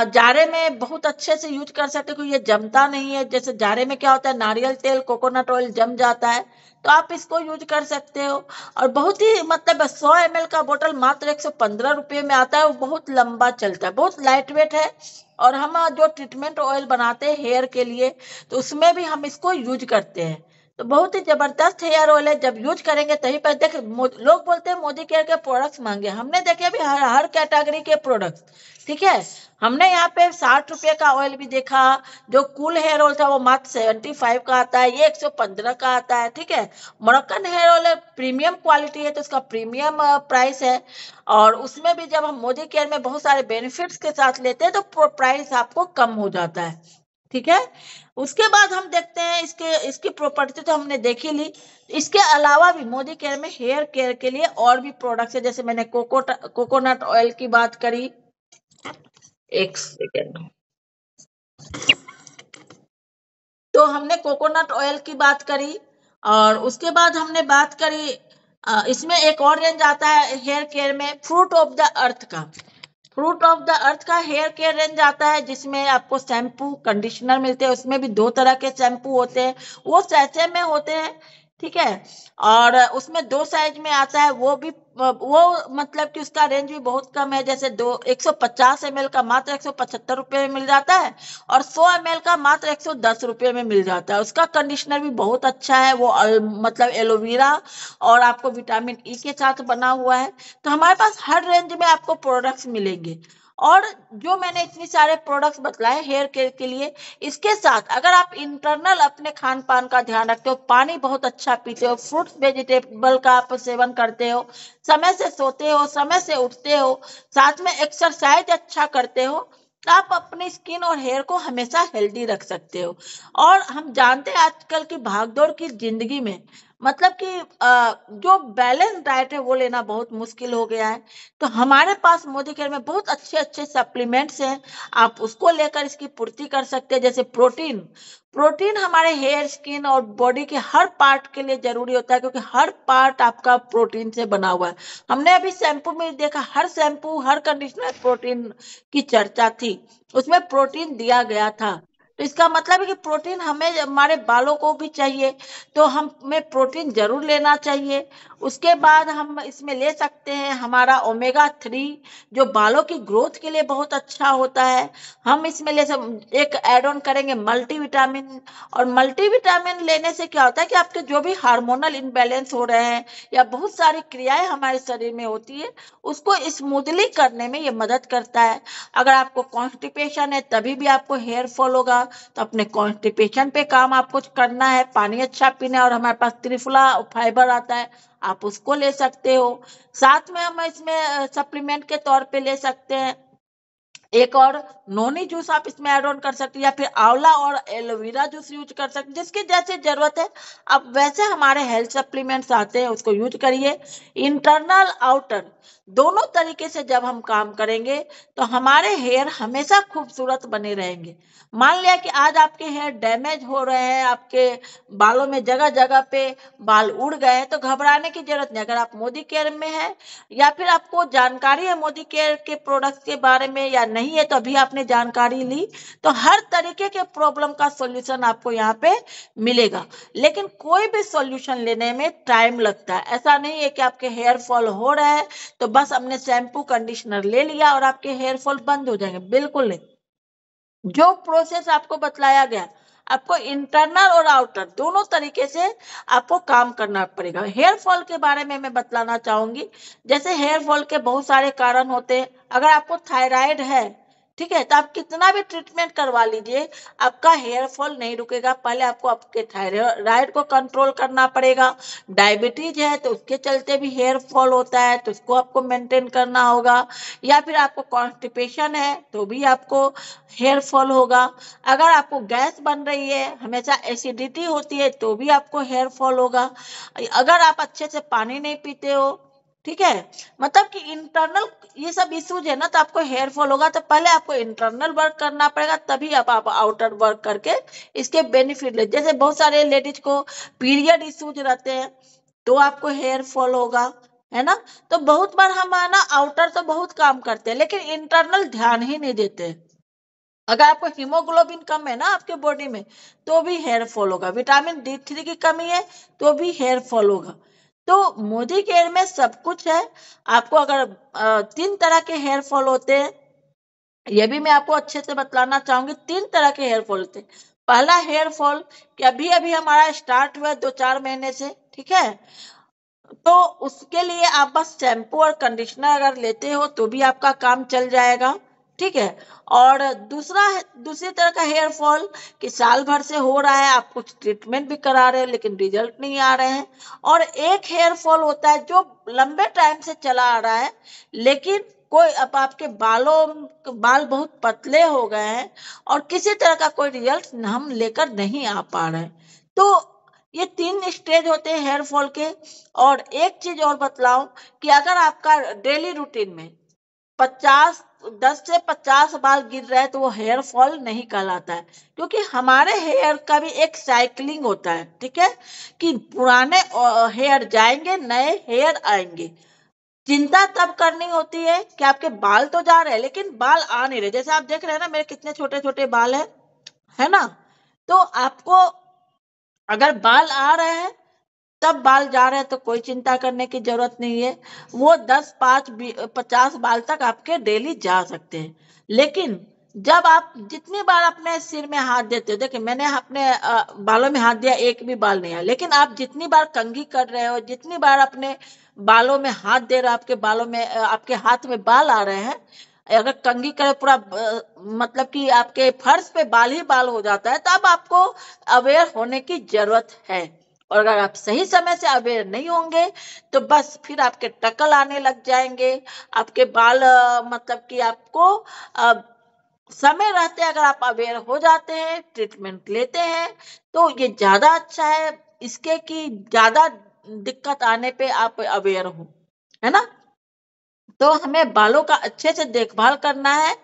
जाड़े में बहुत अच्छे से यूज कर सकते हो, क्योंकि ये जमता नहीं है। जैसे जाड़े में क्या होता है, नारियल तेल, कोकोनट ऑयल जम जाता है, तो आप इसको यूज कर सकते हो। और बहुत ही मतलब 100 ml का बोतल मात्र 115 रुपये में आता है। वो बहुत लंबा चलता है, बहुत लाइट वेट है। और हम जो ट्रीटमेंट ऑयल बनाते हैं हेयर के लिए, तो उसमें भी हम इसको यूज करते हैं। तो बहुत ही जबरदस्त हेयर ऑयल है। जब यूज करेंगे तभी पर देख, लोग बोलते हैं मोदी केयर के प्रोडक्ट्स मांगे, हमने देखे अभी हर कैटेगरी के प्रोडक्ट्स, ठीक है। हमने यहाँ पे 60 रुपये का ऑयल भी देखा, जो कूल हेयर ऑयल था वो मात्र 75 का आता है, ये 115 का आता है, ठीक है। Moroccan hair oil premium quality है, तो उसका प्रीमियम प्राइस है। और उसमें भी जब हम मोदी केयर में बहुत सारे बेनिफिट्स के साथ लेते हैं तो प्राइस आपको कम हो जाता है, ठीक है। उसके बाद हम देखते हैं इसकी प्रॉपर्टी तो हमने देखी ली। इसके अलावा भी मोदी केयर में हेयर केयर के लिए और भी प्रोडक्ट्स है। जैसे मैंने कोकोनट ऑयल की बात करी, एक सेकेंड, तो हमने कोकोनट ऑयल की बात करी। और उसके बाद हमने बात करी, इसमें एक और रेंज आता है हेयर केयर में, फ्रूट ऑफ द अर्थ का। फ्रूट ऑफ द अर्थ का हेयर केयर रेंज आता है, जिसमें आपको शैम्पू कंडीशनर मिलते हैं। उसमें भी 2 तरह के शैम्पू होते हैं, वो सैचे में होते हैं, ठीक है। और उसमें 2 साइज में आता है। वो मतलब कि उसका रेंज भी बहुत कम है। जैसे 150 ml का मात्र 175 रुपये में मिल जाता है, और 100 ml का मात्र 110 रुपये में मिल जाता है। उसका कंडीशनर भी बहुत अच्छा है, वो मतलब एलोवेरा और आपको विटामिन ई के साथ बना हुआ है। तो हमारे पास हर रेंज में आपको प्रोडक्ट्स मिलेंगे। और जो मैंने इतनी सारे प्रोडक्ट्स बतलाए हेयर केयर के लिए, इसके साथ अगर आप इंटरनल अपने खान पान का ध्यान रखते हो, पानी बहुत अच्छा पीते हो, फ्रूट्स वेजिटेबल का आप सेवन करते हो, समय से सोते हो, समय से उठते हो, साथ में एक्सरसाइज अच्छा करते हो, तो आप अपनी स्किन और हेयर को हमेशा हेल्दी रख सकते हो। और हम जानते हैं आजकल की भागदौड़ की जिंदगी में मतलब कि जो बैलेंस डाइट है वो लेना बहुत मुश्किल हो गया है। तो हमारे पास मोदी केयर में बहुत अच्छे अच्छे सप्लीमेंट्स हैं, आप उसको लेकर इसकी पूर्ति कर सकते हैं। जैसे प्रोटीन, प्रोटीन हमारे हेयर, स्किन और बॉडी के हर पार्ट के लिए जरूरी होता है, क्योंकि हर पार्ट आपका प्रोटीन से बना हुआ है। हमने अभी शैम्पू में देखा, हर शैम्पू हर कंडीशनर प्रोटीन की चर्चा थी, उसमें प्रोटीन दिया गया था। तो इसका मतलब है कि प्रोटीन हमें, हमारे बालों को भी चाहिए, तो हमें प्रोटीन जरूर लेना चाहिए। उसके बाद हम इसमें ले सकते हैं हमारा ओमेगा 3, जो बालों की ग्रोथ के लिए बहुत अच्छा होता है। हम इसमें एक एड ऑन करेंगे मल्टीविटामिन। और मल्टीविटामिन लेने से क्या होता है कि आपके जो भी हार्मोनल इम्बैलेंस हो रहे हैं या बहुत सारी क्रियाएं हमारे शरीर में होती है, उसको स्मूथली करने में ये मदद करता है। अगर आपको कॉन्स्टिपेशन है तभी भी आपको हेयर फॉल होगा, तो अपने कॉन्स्टिपेशन पे काम आपको करना है, पानी अच्छा पीना है। और हमारे पास त्रिफला फाइबर आता है, आप उसको ले सकते हो। साथ में हम इसमें सप्लीमेंट के तौर पे ले सकते हैं एक और नोनी जूस, आप इसमें ऐड ऑन कर सकते हैं, या फिर आंवला और एलोवेरा जूस यूज कर सकते हैं, जिसकी जैसे जरूरत है। अब वैसे हमारे हेल्थ सप्लीमेंट्स आते हैं, उसको यूज करिए। इंटरनल आउटर दोनों तरीके से जब हम काम करेंगे तो हमारे हेयर हमेशा खूबसूरत बने रहेंगे। मान लिया कि आज आपके हेयर डैमेज हो रहे हैं, आपके बालों में जगह जगह पे बाल उड़ गए हैं, तो घबराने की जरूरत नहीं। अगर आप मोदी केयर में है या फिर आपको जानकारी है मोदी केयर के प्रोडक्ट्स के बारे में या नहीं है तो अभी आपने जानकारी ली, तो हर तरीके के प्रॉब्लम का सॉल्यूशन आपको यहाँ पे मिलेगा। लेकिन कोई भी सॉल्यूशन लेने में टाइम लगता है। ऐसा नहीं है कि आपके हेयर फॉल हो रहा है तो बस हमने शैम्पू कंडीशनर ले लिया और आपके हेयर फॉल बंद हो जाएंगे, बिल्कुल नहीं। जो प्रोसेस आपको बतलाया गया, आपको इंटरनल और आउटर दोनों तरीके से आपको काम करना पड़ेगा। हेयर फॉल के बारे में मैं बतलाना चाहूंगी। जैसे हेयर फॉल के बहुत सारे कारण होते हैं। अगर आपको थायराइड है, ठीक है, तो आप कितना भी ट्रीटमेंट करवा लीजिए, आपका हेयर फॉल नहीं रुकेगा। पहले आपको आपके थायराइड को कंट्रोल करना पड़ेगा। डायबिटीज है तो उसके चलते भी हेयर फॉल होता है, तो उसको आपको मेंटेन करना होगा। या फिर आपको कॉन्स्टिपेशन है तो भी आपको हेयर फॉल होगा। अगर आपको गैस बन रही है, हमेशा एसिडिटी होती है, तो भी आपको हेयर फॉल होगा। अगर आप अच्छे से पानी नहीं पीते हो, ठीक है, मतलब कि इंटरनल ये सब इश्यूज है ना, तो आपको हेयर फॉल होगा। तो पहले आपको इंटरनल वर्क करना पड़ेगा, तभी आप आउटर वर्क करके इसके बेनिफिट ले। जैसे बहुत सारे लेडीज को पीरियड इश्यूज रहते हैं तो आपको हेयर फॉल होगा, है ना। तो बहुत बार हम है ना आउटर तो बहुत काम करते हैं लेकिन इंटरनल ध्यान ही नहीं देते। अगर आपको हीमोग्लोबिन कम है ना आपके बॉडी में तो भी हेयर फॉल होगा। विटामिन D3 की कमी है तो भी हेयर फॉल होगा। तो मोदी केयर में सब कुछ है। आपको अगर 3 तरह के हेयर फॉल होते हैं, ये भी मैं आपको अच्छे से बतलाना चाहूंगी। 3 तरह के हेयर फॉल होते हैं। पहला हेयर फॉल कि अभी अभी हमारा स्टार्ट हुआ 2-4 महीने से, ठीक है, तो उसके लिए आप बस शैम्पू और कंडीशनर अगर लेते हो तो भी आपका काम चल जाएगा, ठीक है। और दूसरी तरह का हेयर फॉल कि साल भर से हो रहा है, आप कुछ ट्रीटमेंट भी करा रहे हैं लेकिन रिजल्ट नहीं आ रहे हैं। और एक हेयर फॉल होता है जो लंबे टाइम से चला आ रहा है, लेकिन कोई अब आपके बाल बहुत पतले हो गए हैं और किसी तरह का कोई रिजल्ट हम लेकर नहीं आ पा रहे हैं। तो ये 3 स्टेज होते हैं हेयर फॉल के। और एक चीज और बतलाऊं कि अगर आपका डेली रूटीन में 10 से 50 बाल गिर रहे हैं तो वो हेयर फॉल नहीं कहलाता है, क्योंकि हमारे हेयर का भी एक साइकिलिंग होता है, ठीक है, कि पुराने हेयर जाएंगे, नए हेयर आएंगे। चिंता तब करनी होती है कि आपके बाल तो जा रहे हैं लेकिन बाल आ नहीं रहे। जैसे आप देख रहे हैं ना मेरे कितने छोटे छोटे बाल है ना। तो आपको अगर बाल आ रहे हैं तब बाल जा रहे हैं तो कोई चिंता करने की जरूरत नहीं है। वो 10, 5, 50 बाल तक आपके डेली जा सकते हैं। लेकिन जब आप जितनी बार अपने सिर में हाथ देते हो, देखिए मैंने अपने बालों में हाथ दिया, एक भी बाल नहीं आया, लेकिन आप जितनी बार कंघी कर रहे हो, जितनी बार अपने बालों में हाथ दे रहे हो, आपके बालों में आपके हाथ में बाल आ रहे हैं, अगर कंघी करे पूरा मतलब कि आपके फर्श पे बाल ही बाल हो जाता है, तब आपको अवेयर होने की जरूरत है। और अगर आप सही समय से अवेयर नहीं होंगे तो बस फिर आपके टकल आने लग जाएंगे, आपके बाल मतलब कि आपको अ, समय रहते अगर आप अवेयर हो जाते हैं, ट्रीटमेंट लेते हैं, तो ये ज्यादा अच्छा है इसके कि ज्यादा दिक्कत आने पे आप अवेयर हो, है ना। तो हमें बालों का अच्छे से देखभाल करना है।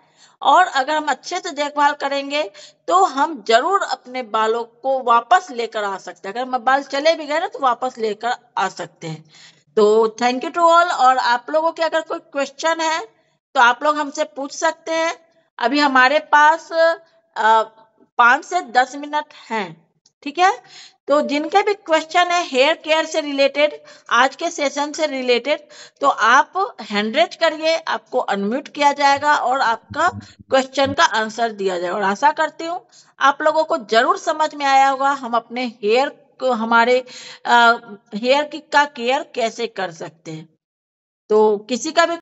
और अगर हम अच्छे से देखभाल करेंगे तो हम जरूर अपने बालों को वापस लेकर आ सकते हैं। अगर हम बाल चले भी गए ना तो वापस लेकर आ सकते हैं। तो थैंक यू टू ऑल। और आप लोगों के अगर कोई क्वेश्चन है तो आप लोग हमसे पूछ सकते हैं। अभी हमारे पास 5 से 10 मिनट हैं, ठीक है। तो जिनके भी क्वेश्चन है हेयर केयर से रिलेटेड, आज के सेशन से रिलेटेड, तो आप हैंड रेज करिए, आपको अनम्यूट किया जाएगा और आपका क्वेश्चन का आंसर दिया जाएगा। और आशा करती हूँ आप लोगों को जरूर समझ में आया होगा हम अपने हेयर को, हमारे हेयर की का केयर कैसे कर सकते हैं। तो किसी का भी